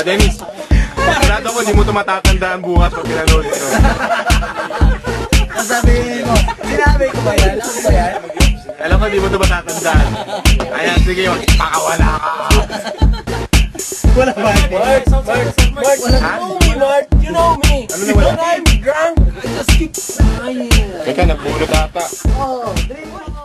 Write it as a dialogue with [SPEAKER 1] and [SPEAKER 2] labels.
[SPEAKER 1] Dennis. Sigurado ko, hindi mo ito matatandaan bukas pag pinanood ito.
[SPEAKER 2] Sasabihin mo, sinabi ko ba yan? Alam ko ba yan?
[SPEAKER 1] Alam ko, hindi mo ito matatandaan. Ayan, sige, pakawala ka.
[SPEAKER 2] Wala ba?
[SPEAKER 3] Mark, you know me.
[SPEAKER 1] Ano na wala?
[SPEAKER 3] When I'm drunk, I just keep smiling.
[SPEAKER 1] Teka, nagbulot ata.
[SPEAKER 2] Oo, drink mo.